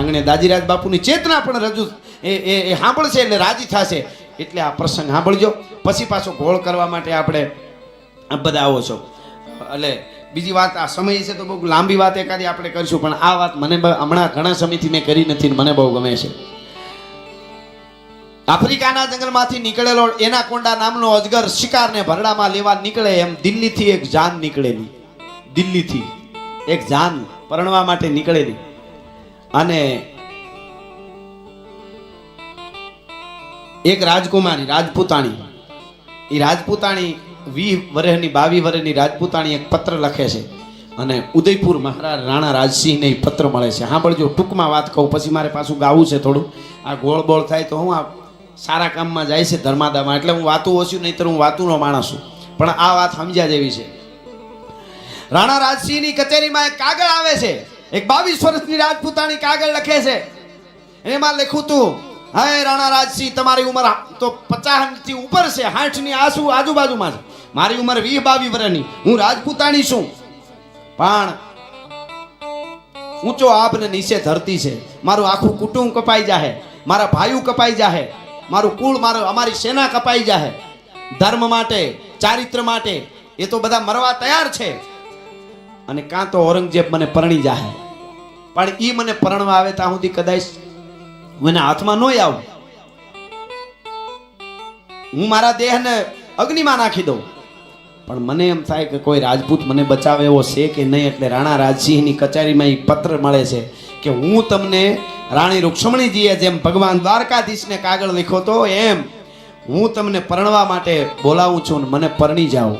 આંગણે દાજીરાજ બાપુની ચેતના પણ રજૂ એ સાંભળશે એટલે રાજી થશે. એટલે આ પ્રસંગ સાંભળજો. પછી પાછો ગોળ કરવા માટે આપણે બધા આવો છો. એટલે બીજી વાત, આ સમય છે તો બહુ લાંબી વાત એકાદી આપણે કરીશું, પણ આ વાત મને હમણાં ઘણા સમયથી મેં કરી નથી, મને બહુ ગમે છે. આફ્રિકાના જંગલમાંથી નીકળેલો એનાકોન્ડા નામનો અજગર શિકારને ભરડામાં લેવા નીકળે એમ દિલ્હીથી એક જાન નીકળેલી. દિલ્હીથી એક જાન પરણવા માટે નીકળેલી. અને એક રાજકુમારી રાજપૂતાણી, એ રાજપૂતાણી 20 વર્ષની 22 વર્ષની રાજપૂતાણી એક પત્ર લખે છે અને ઉદયપુર મહારાજ રાણા રાજસિંહને એ પત્ર મળે છે. સાંભળજો, ટૂંકમાં વાત કહું, પછી મારે પાછું ગાવું છે થોડું. આ ગોળ બોળ થાય તો હું આ સારા કામમાં જાય છે ધર્માદામાં, એટલે હું વાતું ઓછું, નહીંતર હું વાતુંનો માણસ છું, પણ આ વાત સમજ્યા જેવી છે. રાણા રાજસિંહની કચેરીમાં એક કાગળ આવે છે. એક 22 વર્ષની રાજપૂતાણી કાગળ લખે છે. એમાં લખ્યું તું, હે રાણા રાજસિંહ, તમારી ઉંમર તો 50 થી ઉપર છે, 60 ની આજુબાજુમાં છે. મારી ઉંમર 20-22 વર્ષની, હું રાજપૂતાણી છું, પણ ઊંચો આપ ને નીચે ધરતી છે. મારું આખું કુટુંબ કપાઈ જાહે, મારા ભાઈઓ કપાઈ જાહે, મારું કુળ, અમારી સેના કપાઈ જાહે. ધર્મ માટે, ચારિત્ર માટે એ તો બધા મરવા તૈયાર છે. અને કાં તો ઔરંગઝેબ મને પરણી જાહે, પણ ઈ મને પરણવા આવે ત્યાં સુધી કદાચ મને હાથમાં ન આવું, હું મારા દેહને અગ્નિમાં નાખી દઉં, પણ મને એમ થાય કે કોઈ રાજપૂત મને બચાવે એવો છે કે નહીં. એટલે રાણા રાજસિંહની કચેરીમાં એ પત્ર મળે છે કે હું તમને રાણી રૂક્ષ્મણીજીએ જેમ ભગવાન દ્વારકાધીશને કાગળ લખ્યો તો એમ હું તમને પરણવા માટે બોલાવું છું, મને પરણી જાઓ.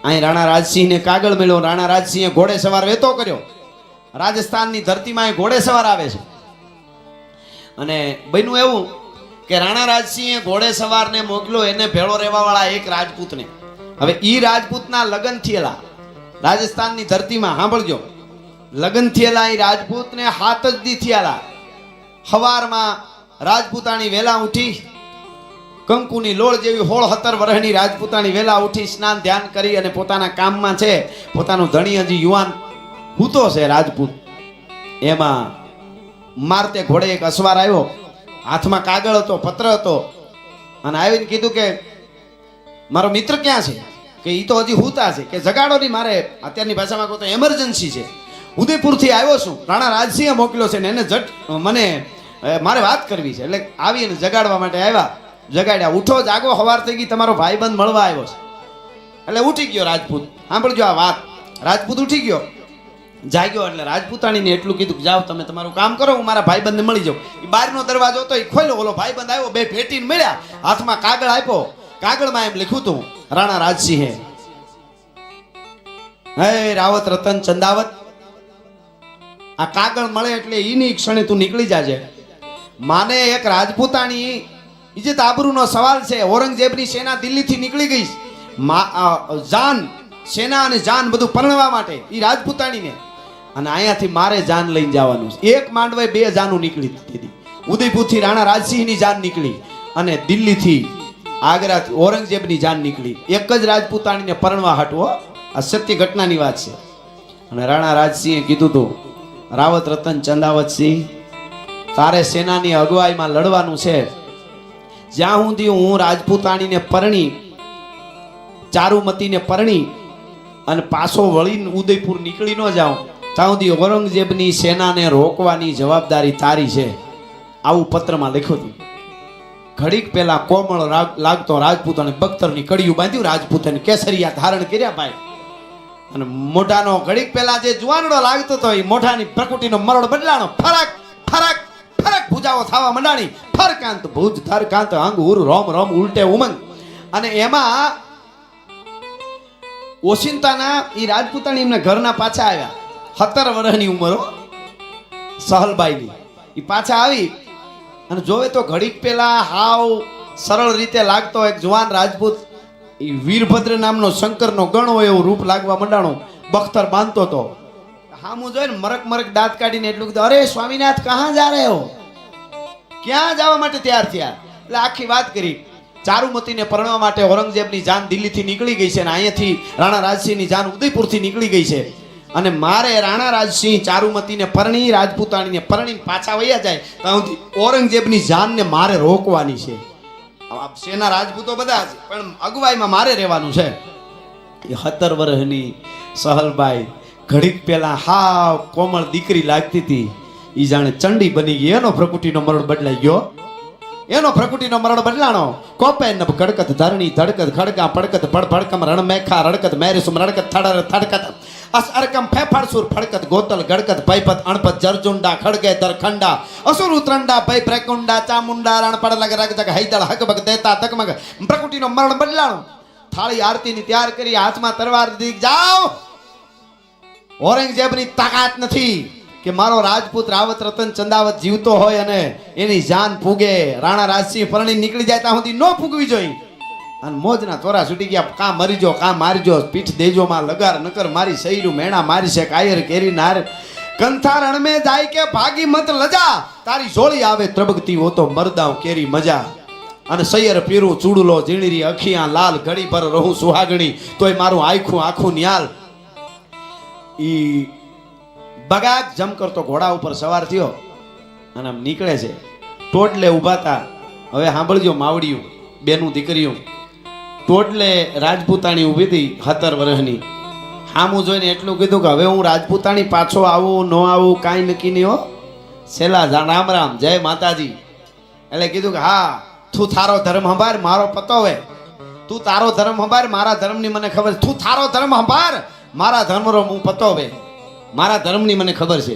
અહીં રાણા રાજસિંહને કાગળ મળ્યો. રાણા રાજસિંહે ઘોડે સવાર વેતો કર્યો. રાજસ્થાનની ધરતીમાં એ ઘોડે સવાર આવે છે. અને બન્યું એવું કે રાણા રાજસિંહે ઘોડે સવારને મોકલ્યો એને ભેળો રહેવા વાળા એક રાજપૂતને. હવે ઈ રાજપૂતના લગ્ન થયેલા રાજસ્થાનની ધરતીમાં, સાંભળજો, લગ્ન થયેલા એ રાજપૂતને 7 જ દી થયેલા. સવારમાં રાજપૂતાણી વેલા ઉઠી, કંકુની લોળ જેવી 16-17 વર્ષની રાજપૂતાણી વેલા ઉઠી સ્નાન ધ્યાન કરી અને પોતાના કામમાં છે. પોતાનું ધણી હજી યુવાન હૂતો છે રાજપૂત. એમાં મારતે ઘોડે એક અસવાર આવ્યો, હાથમાં કાગળ હતો, પત્ર હતો, અને આવીને કીધું કે મારો મિત્ર ક્યાં છે, કે ઈ તો હજી હૂતા છે, કે જગાડો નહીં, મારે અત્યારની ભાષામાં કહું તો એમરજન્સી છે, ઉદયપુરથી આવ્યો છું, રાણા રાજસિંહે મોકલ્યો છે ને એને જટ મને મારે વાત કરવી છે. એટલે આવીને જગાડવા માટે આવ્યા. જગાડ્યા, ઉઠો જાગો, સવાર થઈ ગઈ, તમારો ભાઈબંધ મળવા આવ્યો છે. એટલે ઉઠી ગયો રાજપૂત. સાંભળજો આ વાત, રાજપૂત ઉઠી ગયો, જાગ્યો. એટલે રાજપૂતાણીને એટલું કીધું કે જાઓ તમે તમારું કામ કરો, હું મારા ભાઈબંધને મળી જાઉં. એ બહારનો દરવાજો હતો, એ ખોલ્યો, ઓલો ભાઈબંધ આવ્યો, બે ભેટીને મળ્યા, હાથમાં કાગળ આપ્યો. કાગળમાં એમ લખ્યું હતું રાણા રાજસિંહે, હે રાવત રતન ચંદાવત, આ કાગળ મળે એટલે ઈની ક્ષણે તું નીકળી જાજે. માને એક રાજપૂતાણી ઇજ્જત આબરૂનો સવાલ છે. ઔરંગઝેબની સેના દિલ્હીથી નીકળી ગઈ, જાન સેના અને જાન બધું પરણવા માટે એ રાજપૂતાણીને, અને અહીંયાથી મારે જાન લઈને જવાનું છે. એક માંડવે 2 જાનું નીકળી હતી. ઉદયપુરથી રાણા રાજસિંહની જાન નીકળી અને દિલ્હીથી આગ્રાથી ઔરંગઝેબની જાન નીકળી. એક જ રાજપૂતાણીને પરણવા હટવો. આ સત્ય ઘટનાની વાત છે. અને રાણા રાજસિંહે કીધું હતું, રાવત રતન ચંદાવત સિંહ, તારે સેનાની અગવાઈમાં લડવાનું છે. જ્યાં સુધી હું રાજપૂતાણીને પરણી, ચારુમતીને પરણી અને પાછો વળીને ઉદયપુર નીકળી ન જાઉં, ત્યાં સુધી ઔરંગઝેબની સેનાને રોકવાની જવાબદારી તારી છે. આવું પત્રમાં લખ્યું હતું. ઘડીક પહેલા કોમળ લાગતો રાજપૂતાને બખ્તરની કડીયું બાંધ્યું, રાજપૂતાને કેસરિયા ધારણ કર્યા ભાઈ, અને મોઢાનો ઘડીક પહેલા જે જુવાનડો લાગતો હતો એ મોઢાની પ્રકૃતિનો મરડ બદલાણો, ફરક ફરક ફરક ભૂજાઓ થવા મંડાણી, ફરકાંત ભુજ ધરકાંત અંગ ઉર રોમ રોમ ઉલટે ઉમંગ. અને એમાં ઓશિંતાના એ રાજપૂતાણી એમના ઘરના પાછા આવ્યા. 17 વર્ષની ઉંમરો સહલબાઈની. એ પાછા આવી અને જોવે તો ઘડીક પેલા હાવ સરળ રીતે લાગતો એક જુવાન રાજપૂત, એ વીરભદ્ર નામનો શંકરનો ગણ હોય એવું રૂપ લાગવા મંડાણો, બખ્તર બાંધતો હતો. હામું જોઈને મરક મરક દાંત કાઢીને એટલું કીધું, અરે સ્વામીનાથ કહા જા રહે હો, ક્યાં જવા માટે તૈયાર થયા? એટલે આખી વાત કરી. ચારુમતીને પરણવા માટે ઔરંગઝેબની જાન દિલ્હીથી નીકળી ગઈ છે અને અહીંયાથી રાણા રાજસિંહની જાન ઉદયપુરથી નીકળી ગઈ છે. અને મારે રાણા રાજસિંહ ચારુમતીને પરણી રાજપૂતાણીને પરણી પાછા વયા જાય ત્યાં સુધી ઔરંગઝેબની જાનને મારે રોકવાની છે. સેના રાજપૂતો બધા છે પણ અગવાઈમાં મારે રહેવાનું છે. એ 17 વર્ષની સહલબાઈ ઘડીક પહેલા હાવ કોમળ દીકરી લાગતી હતી, ઈ જાણે ચંડી બની ગઈ. એનો પ્રકૃતિનો મરડ બદલાઈ ગયો, એનો પ્રકૃતિનો મરડ બદલાણો. કોપે નભ કડકત ધરણી ધડકત ખડકા પડકત ભડભડકમ રણમેખા રડકત મેરીસુમ રડકત થડર થડકત અસ અરકમ ફેફાડસુર ફડકત ગોતલ ગડકત ભયપત અણપત જરજુંડા ખડગે દરખંડા અસુર ઉત્રંડા ભય પ્રેકુંડા ચામુંડા રણપડ લગ રગ જગ હૈદળ હકબક દેતા તકમગ. પ્રકૃતિનો મરડ બદલાણો. થાળી આરતીની તૈયાર કરી, હાથમાં તરવાર દીધી, જાઓ. ઔરંગઝેબની તાકાત નથી કે મારો રાજપૂત રાવત રતન ચંદાવત જીવતો હોય અને એની જાન પૂગે. રાણા રાજસિંહ પરણી નીકળી જાય ત્યાં સુધી ન પૂગવી જોઈએ. અને મોજના તોરા છૂટી ગયા. કાં મરીજો કાં મારીજો, પીઠ દેજો માં લગાર નકર મારી સૈરું મેણા મારી છે કાયર કેરી નાર કંથા રણ में જાય કે ભાગી મત લજા તારી જોડી આવે ત્રબકતી હો તો મરદાવ કેરી મજા. અને સૈયર પીરું ચૂડલો ઝીણીરી અખિયા લાલ ઘડી પર રહું સુહાગણી તોય મારું આખું આખું ન્યાલ. ઈ બગાક જમ કરતો ઘોડા ઉપર સવાર થયો અને આમ નીકળે છે. ટોટલે ઊભા હતા. હવે સાંભળજો માવડિયું બેનું દીકરીઓ. ટોટલે રાજપૂતાણી ઊભી હતી 17 વર્ષની. સામું જોઈને એટલું કીધું કે હવે હું રાજપૂતાણી પાછો આવું ન આવું કાંઈ નક્કી નહીં હો. છેલ્લા રામ રામ જય માતાજી. એટલે કીધું કે હા તું તારો ધર્મ સંભાળ, મારો પતો હવે. તું તારો ધર્મ સંભાળ, મારા ધર્મની મને ખબર. તું તારો ધર્મ સંભાળ, મારા ધર્મનો હું પતો હવે. મારા ધર્મની મને ખબર છે.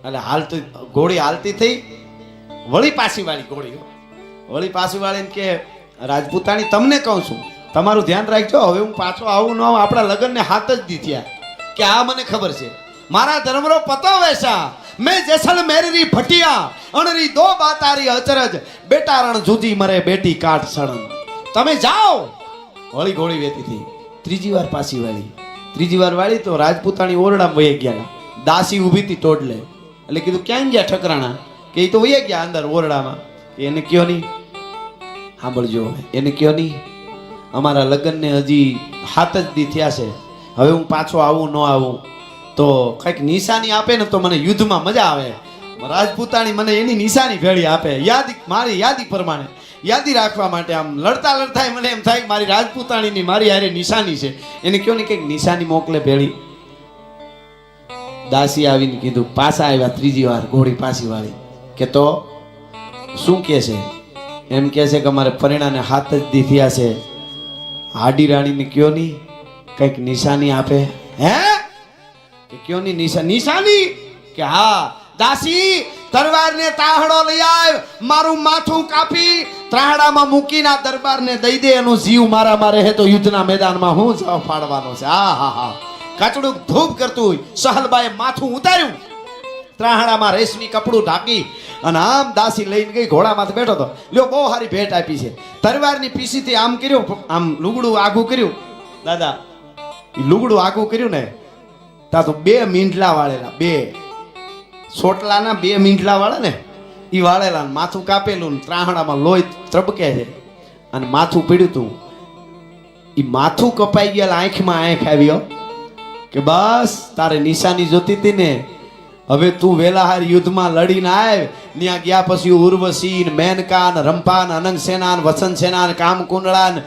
એટલે હાલતી ઘોડી હાલતી થઈ, વળી પાછી વાળી ઘોડી. વળી પાછી વાળીને કે રાજપૂતાણી તમને કહું છું, તમારું ધ્યાન રાખજો, હવે હું પાછો આવું ન આવું. આપણા લગ્નને હાથ જ દી થયા કે આ મને ખબર છે. મારા ધર્મનો પતો વૈસા મેં જેસલ મેરી ભટિયા અણરી દો બાતારી અચરજ બેટા રણ જુદી મરે બેટી કાઠ સળન. તમે જાઓ. વળી ઘોડી વેતી થઈ. ત્રીજી વાર પાછી વાળી. ત્રીજી વાર વાળી તો રાજપૂતાણી ઓરડામાં વહી ગયા. દાસી ઊભી હતી ટોડલે. એટલે કીધું ક્યાં ગયા ઠકરાણા? કે એ તો વહી ગયા અંદર ઓરડામાં. એને કયો નહીં, સાંભળજો, એને કયો નહીં અમારા લગ્નને હજી 7 જ દી થયા છે, હવે હું પાછો આવું ન આવું તો કંઈક નિશાની આપે ને તો મને યુદ્ધમાં મજા આવે. રાજપૂતાણી મને એની નિશાની ભેળી આપે. યાદી મારી યાદી પ્રમાણે યાદી રાખવા માટે આમ લડતા લડતા મને એમ થાય કે મારી રાજપૂતાણીની મારી હારે નિશાની છે. એને કયો ને કંઈક નિશાની મોકલે ભેળી. દાસી આવીને કીધું. પાછા આવ્યા ત્રીજી વાર ઘોડી પાછી વાળી. કે તો શું કહે છે? એમ કહે છે કે અમારે પરિણાને 7 જ દી થયા છે, હાડી રાણીને કયો નહીં કંઈક નિશાની આપે. હે કે કયો નહીં નિશાની? કે હા દાસી તરવારને તાહડો લઈ આવ, મારું માથું કાપી ત્રાહડામાં મૂકીને દરબારને દઈ દે, એનો જીવ મારામાં રહે તો યુદ્ધના મેદાનમાં હું જવાબ પાડવાનો છે. હા હા હા. કાચડું ધૂપ કરતું સહલબાએ માથું ઉતાર્યું, ત્રાહડામાં રેશમી કપડું ઢાંકી અને આમ દાસી લઈને ગઈ. ઘોડામાંથી બેઠો હતો. લ્યો બહુ સારી ભેટ આપી છે. તરવારની પીસીથી આમ કર્યું, આમ લુગડું આઘું કર્યું. દાદા એ લુગડું આઘું કર્યું ને તા તો 2 મીંઢલા વાળેલા, 2 સોટલાના 2 મીંઢલા વાળે ને એ વાળેલા, માથું કાપેલું, ત્રાહડામાં લોહી ત્રબકે છે અને માથું પીડ્યું તું. એ માથું કપાઈ ગયા, આંખમાં આંખ આવ્યો કે બસ તારે નિશાની જોતી હતી ને, હવે તું વેલાહાર યુદ્ધમાં લડીને આવ. ત્યાં ગયા પછી ઉર્વશી, મેનકા, રંપા, અનંગ સેના, વસંત સેના, કામકુંડળા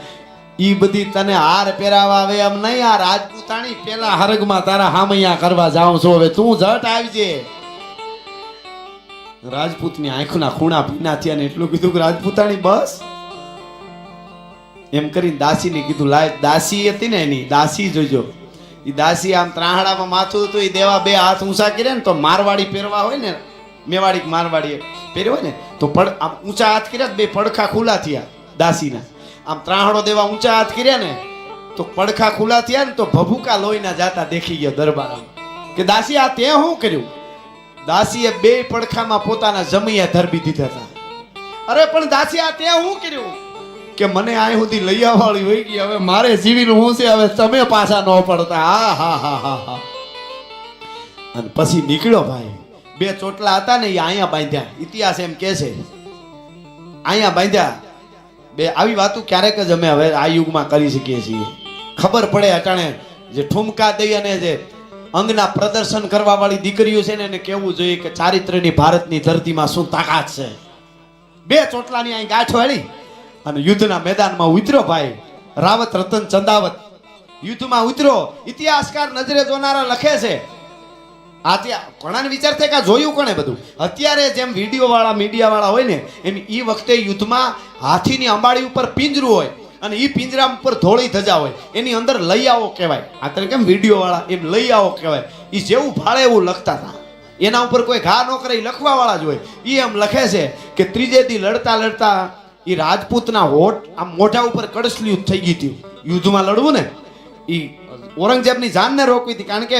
ઈ બધી તને હાર પહેરાવા આવે એમ નહીં. આ રાજપૂતાણી પેલા હરગમાં તારા હામૈયા કરવા જાઉં છું, હવે તું જટ આવજે. રાજપૂતની આંખના ખૂણા ભીના થયા ને એટલું કીધું કે રાજપૂતાણી બસ એમ કરીને દાસીને કીધું લાય. દાસી હતી ને એની દાસી જોજો. એ દાસી આમ ત્રાહડામાં માથું હતું એ દેવા 2 હાથ ઊંચા કર્યા ને તો મારવાડી પહેરવા હોય ને, મેવાડી મારવાડી પહેર્યો હોય ને તો આમ ઊંચા હાથ કર્યા 2 પડખા ખુલ્લા થયા દાસીના. આમ ત્રાહડો દેવા ઊંચા હાથ કર્યા ને તો પડખા ખુલ્લા થયા ને તો ભભૂકા લોહીના જાતા દેખી ગયો દરબારમાં. કે દાસી આ તે શું કર્યું? દાસીએ 2 પડખામાં પોતાના જમૈયા ધરબી દીધા હતા. અરે પણ દાસી આ તે શું કર્યું? કે મને આ સુધી લઈ આવવાળી હોય ગઈ, હવે મારે જીવીનું હું છે, હવે તમે પાછા ન પડતા. હા હા હા હા હા. અને પછી નીકળ્યો ભાઈ. 2 ચોટલા હતા ને એ અહીંયા બાંધ્યા. ઇતિહાસ એમ કે છે અહીંયા બાંધ્યા. 2 આવી વાતો ક્યારેક જ અમે હવે આ યુગમાં કરી શકીએ છીએ. ખબર પડે અટાણે જે ઠુમકા દઈ અને જે અંગના પ્રદર્શન કરવા વાળી દીકરીઓ છે ને એને કહેવું જોઈએ કે ચારિત્ર્યની ભારતની ધરતીમાં શું તાકાત છે. બે ચોટલાની અહીં ગાંઠ વાળી અને યુદ્ધના મેદાનમાં ઉતર્યો ભાઈ રાવત રતન ચંદાવત યુદ્ધમાં ઉતર્યો. ઇતિહાસકાર નજરે જોનારા લખે છે આજે ઘણાને વિચાર થાય કે જોયું કોણે બધું. અત્યારે જેમ વિડીયો વાળા મીડિયા વાળા હોય ને એમ એ વખતે યુદ્ધમાં હાથીની અંબાડી ઉપર પિંજરું હોય અને એ પિંજરા ઉપર ધોળી ધજા હોય એની અંદર લઈ આવો કહેવાય. અત્યારે કેમ વિડીયો વાળા એમ લઈ આવો કહેવાય. એ જેવું ભાળે એવું લખતા હતા. એના ઉપર કોઈ ઘા ન કરે લખવા વાળા જ હોય. એ એમ લખે છે કે ત્રીજે દી લડતા લડતા એ રાજપૂતના હોઠ આમ મોઢા ઉપર કડસલી થઈ ગઈ હતી. યુદ્ધમાં લડવું ને એ ઔરંગઝેબની જાનને રોકવી હતી. કારણ કે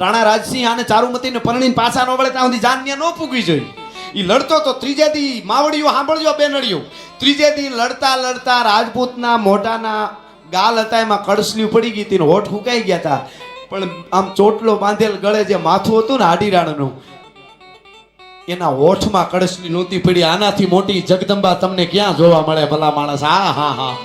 રાણા રાજસિંહ અને ચારુમતીને પરણીને પાછા ન વળે ત્યાં સુધી જાન ત્યાં ન પૂગવી જોઈએ. એ લડતો તો ત્રીજે દી માવડીઓ સાંભળજો બેનડીઓ ત્રીજે દી લડતા લડતા રાજપૂતના મોઢાના ગાલ હતા એમાં કડસલી પડી ગઈ હતી, હોઠ ફૂંકાઈ ગયા હતા. પણ આમ ચોટલો બાંધેલ ગળે જે માથું હતું ને હાડીરાણનું એના હોઠમાં કડસલી નહોતી પડી. આનાથી મોટી જગદંબા તમને ક્યાં જોવા મળે ભલા માણસ. હા હા હા.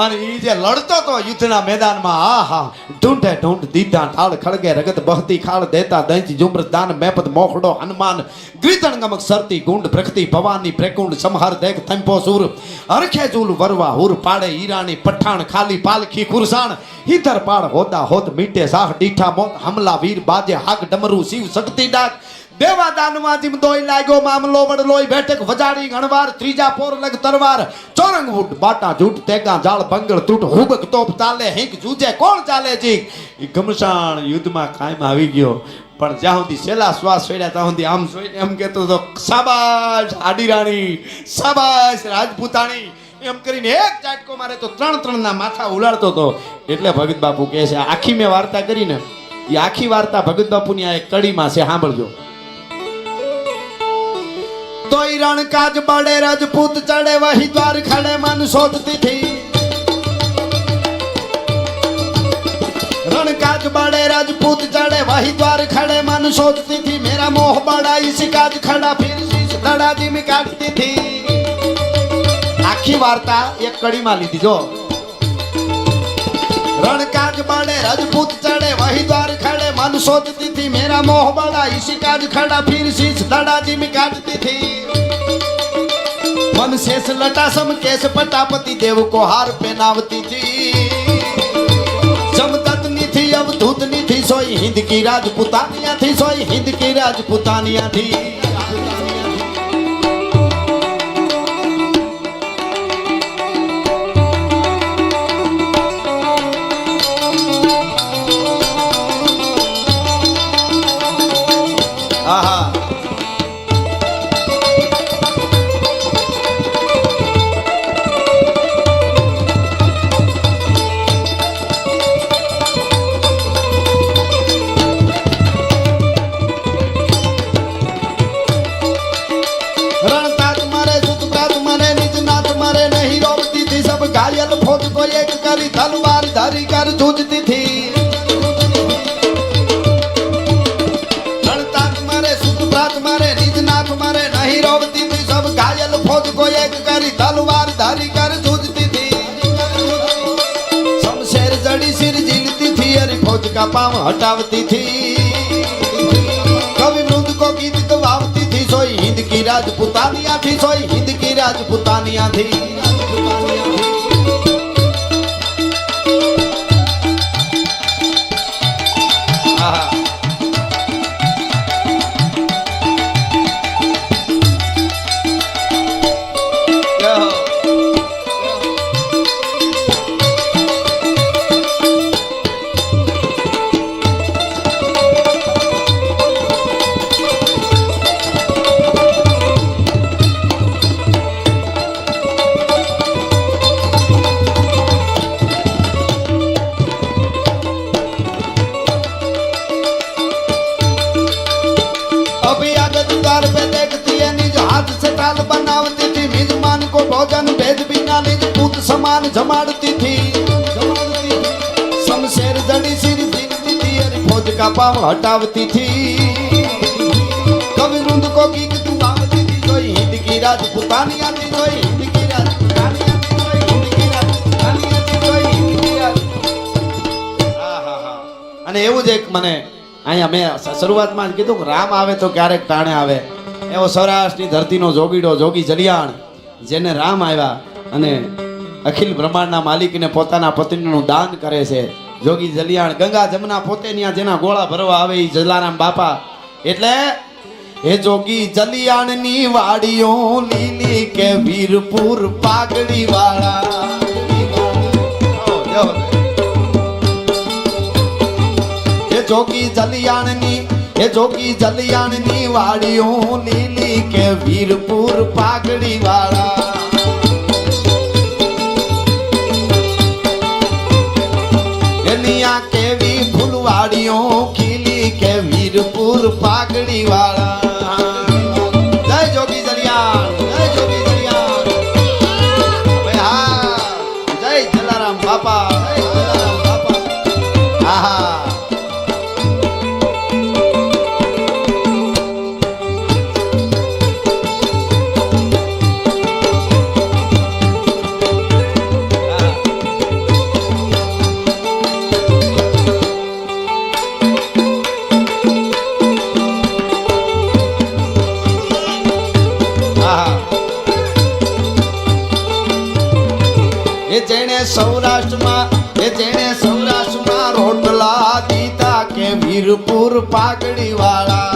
અને એ જે લડતો તો યુદ્ધના મેદાનમાં હા હા ઢૂંઢે ઢૂંઢ દીધા ઠાળ ખળગે રગત બહતી ખાળ દેતા દંચ જુમ્ર દાન મેપદ મોખડો હનુમાન ગ્રીતણ ગમક સરતી ગુંડ પ્રખતી ભવાની પ્રેકુંડ સમહર દેખ થંપો સુર હરખે જુલ વરવા હુર પાડે ઈરાની પઠાણ ખાલી પાલખી ખુરસાણ હિધર પાડ હોદા હોત મીટે સાહ ડીઠા મોત હમલા વીર બાજે હાક ડમરુ શિવ શક્તિ ડાક દેવા દાનમાં જીમ દોઈ લાગ્યો મામલો વડલોય બેઠક વજાડી ગણવાર ત્રીજા પોર લગ તરવાર ચોરંગ ઉઠ બાટા જૂટ તેગા જાળ બંગળ તૂટ હુબક તોપ ચાલે હિંક જૂજે કોણ ચાલે જી. એ ઘમસાણ યુદ્ધમાં કાયમ આવી ગયો. પણ જ્યાં સુધી છેલ્લા શ્વાસ છોડ્યા ત્યાં સુધી આમ જોઈને એમ કહેતો હતો શાબાશ આડીરાણી શાબાશ રાજપૂતાણી એમ કરીને એક ચાટકો મારે તો ત્રણ ના માથા ઉલાડતો હતો. એટલે ભગત બાપુ કહે છે આખી મેં વાર્તા કરીને એ આખી વાર્તા ભગત બાપુની આ એક કડીમાં છે સાંભળજો. તોય રણકાજ બળે રાજપૂત ચડે વહી દ્વાર ખડે મન શોધતી થી રણકાજ બળે રાજપૂત ચડે વહી દ્વાર ખડે મન શોધતી थी मेरा मोह बड़ा इसी काज खड़ा फिर शीश धड़ा दी में काटती थी. આખી વાર્તા એક કડીમાં લીધી જો. રણકાજ બળે રાજપૂત ચડે વહી દ્વાર ખડે મન શોધતી थी मेरा मोह बड़ा इसी काज खड़ा फिर शीश धड़ा दी में काटती थी. मन शेष लटा सम केश पटापति देव को हार पहनावती थी. जमदत्नी थी अवधूतनी थी सोई हिंद की राजपुतानिया थी सोई हिंद की राजपुतानिया थी. आहा तलवार धारी कर जूझती थी. रणताक मारे सुतप्रात मारे निजनाथ मारे नहीं रोकती थी सब घायल फौज को एक करी तलवार धारी कर जूझती थी. शमशेर जड़ी सिर झीलती थी अरे फौज का पांव हटावती थी. कवि मृद को गीत गवावती थी सोई हिंद की राजपुतानिया थी सोई हिंद की राजपुतानिया थी. समान जमाड़ती थी. शमशेर जड़ी सिर झीलती थी अरे फौज का पांव हटावती थी. कवि रुंद को गीत दुआवती थी सोई हिंद की राजपुतानिया थी सोई हिंद की राजपुतानिया थी सोई हिंद की राजपुतानिया थी सोई हिंद की राज. અને એવું જ એક મને અહીંયા મેં શરૂઆતમાં જ કીધું કે રામ આવે તો ક્યારેક ટાણે આવે, એવો સૌરાષ્ટ્રની ધરતીનો જોગીડો જોગી જલિયાણ જેને રામ આવ્યા અને અખિલ બ્રહ્માંડના માલિકને પોતાના પત્નીનું દાન કરે છે. જોગી જલિયાણ ગંગા જમના પોતે ત્યાં જેના ગોળા ભરવા આવે એ જલારામ બાપા. એટલે હે જોગી જલિયાણની વાડીઓ લીલી કે વીરપુર પાઘડી વાળા. જોગી જલિયાણની હે જોગી જલિયાણની વાડીઓ લીલી કે વીરપુર પાઘડી વાળા. એની આ કેવી ફૂલવાડીઓ ખીલી કે વીરપુર પાઘડી વાળા. જય જોગી જલિયાણ, જય જોગી જલિયાણ. હવે હા, જય જલારામ બાપા, જય જલારામ બાપા. આહા જેણે સૌરાષ્ટ્રમાં રોટલા દીધા કે વીરપુર પાઘડી વાળા.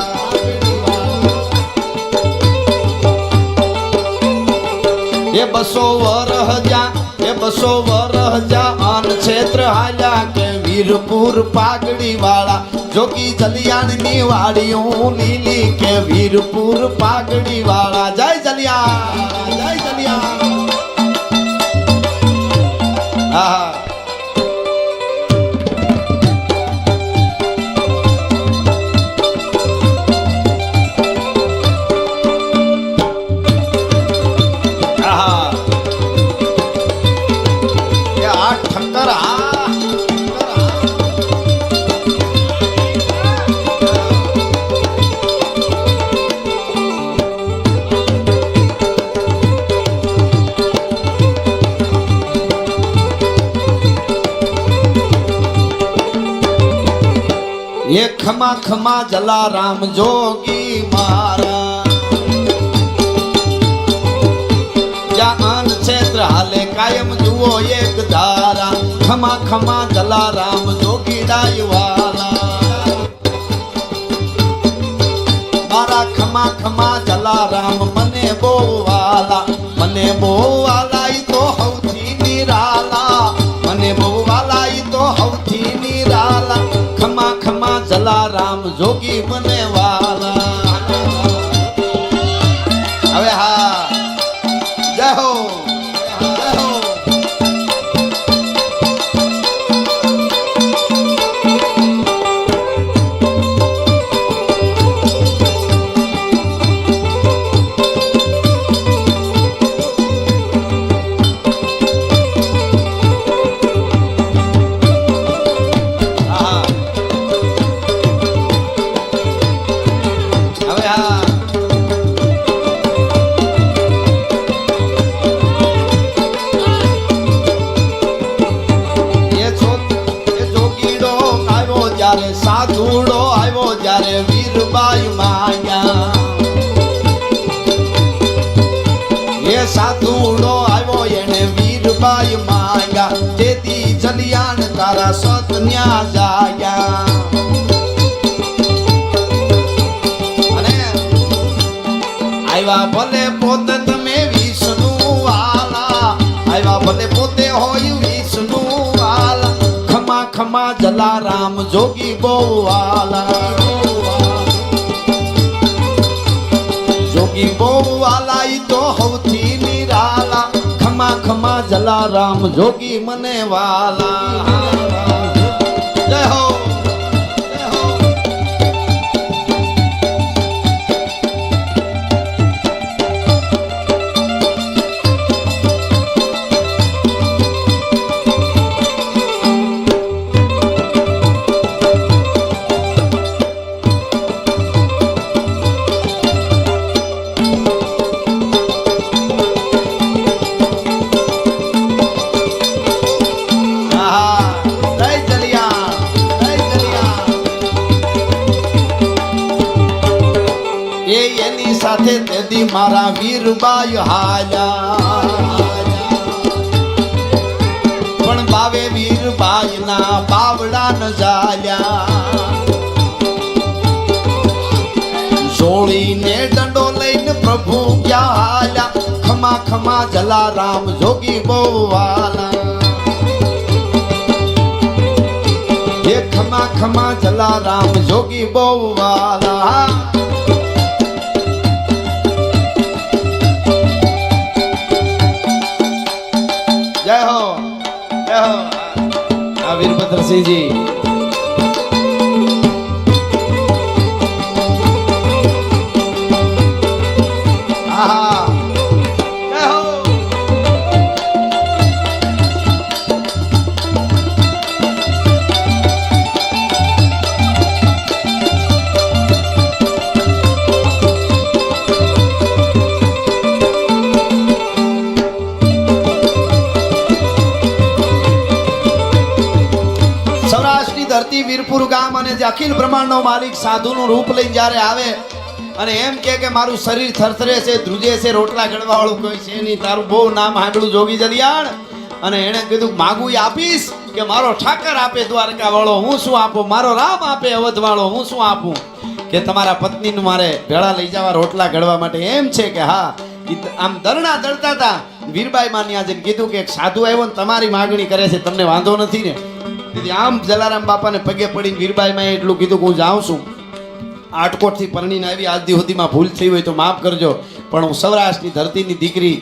એ 200 વરહ જા અન ક્ષેત્ર હાલ્યા કે વીરપુર પાઘડી વાળા. જોગી જલિયાણની વાડીઓ લીલી કે વીરપુર પાઘડી વાળા. જય જલિયાણ, જય જલિયાણ. આહા ये खमा खमा जलाराम जोगी मारा. ज्ञान क्षेत्र हाले कायम जुओ एक धारा. खमा खमा जलाराम जोगी डाई वाला. मारा खमा खमा जलाराम मने बो वाला. मने बो वाला ई तो हौथी निराला. मने बो वाला ई तो हौथी निराला. खमा खमा जलाराम जोगी बने वाला. હવે હા જય હો, જય હો. સાધુડો આવ્યો જ્યારે વીરબાઈ માયા. એ સાધુડો આવ્યો એને વીરબાઈ માયા. તેથી જલિયાણ તારા સતન્યા જાયા. અને આવ્યા ભલે પોતે તમે વિષ્ણુ વાલા. આવ્યા ભલે પોતે હોય વિષ્ણુ વાલા. ખમા ખમા જલારામ જોગી બહુ વાલા. જોગી બહુ વાલા ઈ તો હૌથી નિરાલા. ખમા ખમા જલારામ જોગી મને વાલા. જય હો. જય મારી સાથે તેદી મારા વીરબાઈ હાલ્યા પણ બાવે વીરબાઈ ના બાવડા ન જાલ્યા જોડીને દંડો લઈને પ્રભુ ક્યાં હાલ્યા ખમા ખમા જલારામ જોગી બહુ વાલા હે ખમા ખમા જલારામ જોગી બહુ વાલા જય હો આ વીરભદ્રસિંહજી ધરતી વીરપુર ગામ અને જે અખિલ બ્રહ્માંડનો માલિક સાધુનું રૂપ લઈને જ્યારે આવે અને એમ કે મારું શરીર થરથરે છે ધ્રુજે છે રોટલા ગળવા વાળું કોઈ છે નહીં તારું બહુ નામ સાંભળ્યું જોગી જલિયાણ અને એણે કીધું માગું આપીશ કે મારો ઠાકર આપે દ્વારકા વાળો હું શું આપું મારો રામ આપે અવધ વાળો હું શું આપું કે તમારા પત્નીનું મારે ભેળા લઈ જવા રોટલા ગળવા માટે એમ છે કે હા આમ દરણા દળતા હતા વીરબાઈ માની આજે કીધું કે સાધુ આવ્યો ને તમારી માગણી કરે છે તમને વાંધો નથી ને આમ જલારામ બાપાને પગે પડીને વીરબાઈમાં એટલું કીધું કે હું જાઉં છું આટકોટથી પરણીને આવી આજ સુધીમાં ભૂલ થઈ હોય તો માફ કરજો પણ હું સૌરાષ્ટ્રની ધરતીની દીકરી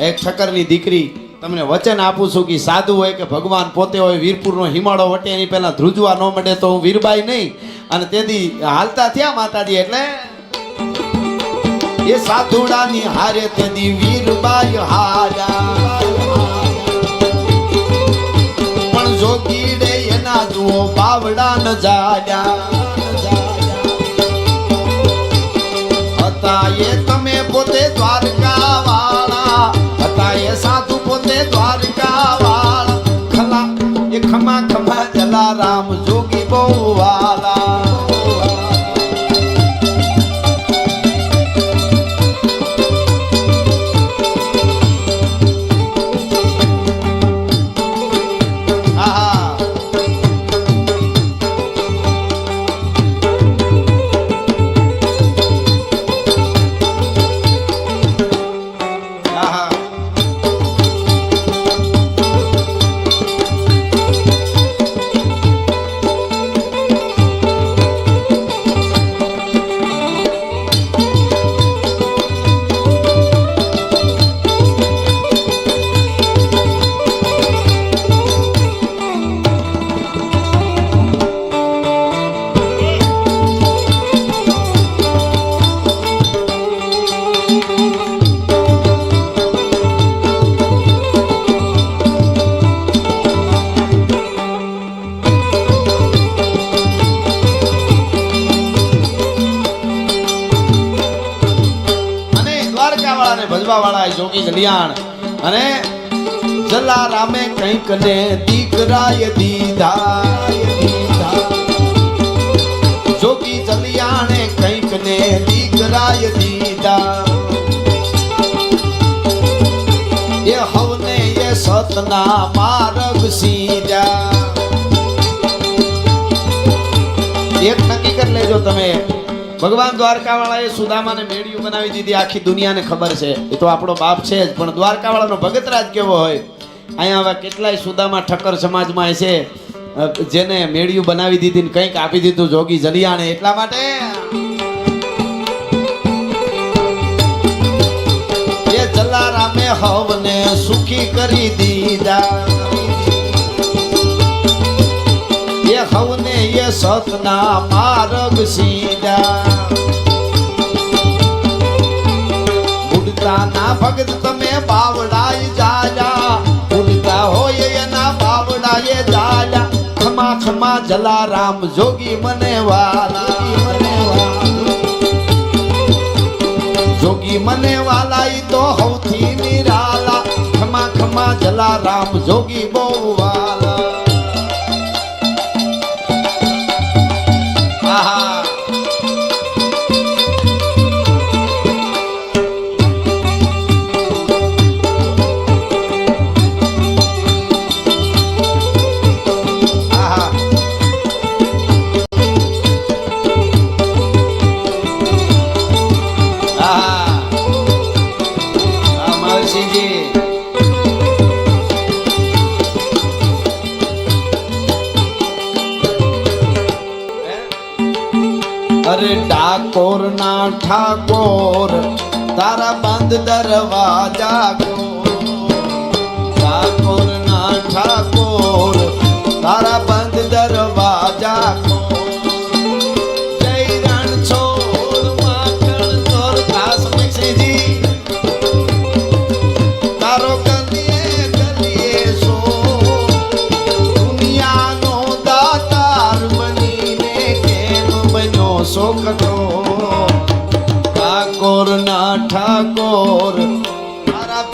એક ઠક્કરની દીકરી તમને વચન આપું છું કે સાધુ હોય કે ભગવાન પોતે હોય વીરપુરનો હિમાળો વટે એની પહેલા ધ્રુજવા ન મળે તો હું વીરબાઈ નહીં અને તેથી હાલતા થયા માતાજી એટલે એ સાધુડાની હારે તેથી વીરબાઈ હાર્યા પણ જોગીડે એના જુઓ બાવડા ન જાયા હતા એ તમે પોતે દ્વારકા વાળા હતા એ સાધુ પોતે દ્વારકા વાળા ખલા એ ખમા ખમા જલારામ જોગી બહુ વાલા જોગી જલિયાણ અને જલારામે કંઈક ને દીકરાય દીધા જોગી જલિયાણે કંઈક ને દીકરાય દીધા એ હવને એ સતના માર્ગ સીધા એક નક્કી કરી લેજો તમે ભગવાન દ્વારકા વાળાએ સુદામાને મેળિયું બનાવી દીધી આખી દુનિયાને ખબર છે એ તો આપણો બાપ છે જ પણ દ્વારકા વાળાનો ભગતરાજ કેવો હોય અહીંયા હવે કેટલાય સુદામા ઠક્કર સમાજમાં છે જેને મેળિયું બનાવી દીધી ને કંઈક આપી દીધું જોગી જલિયાણે એટલા માટે એ જલારામે હવને સુખી કરી દીધા એ હવને એ સતના માર્ગ સીધા ઉડતા ના ભગત તમે બાવડાઈ જાયા ઉડતા હોય એના બાવડાએ જાયા ખમા ખમા જલારામ જોગી મને વાલા જોગી મને વાલા ઈ તો હૌથી નિરાલા ખમા ખમા જલારામ જોગી બહુ વાલા અરે ડાકોર ના ઠાકોર તારા બંધ દરવાજા ઠાકોર ના ઠાકોર તારા બંધ દરવાજા જય રણછોડ માખણ ચોર ખાસ મક્ષીજી તારો ગલીએ ગલીએ સો દુનિયાનો દાતાર બનીને કેમ બન્યો સો કઠોર ઠાકોર ના ઠાકોર તારા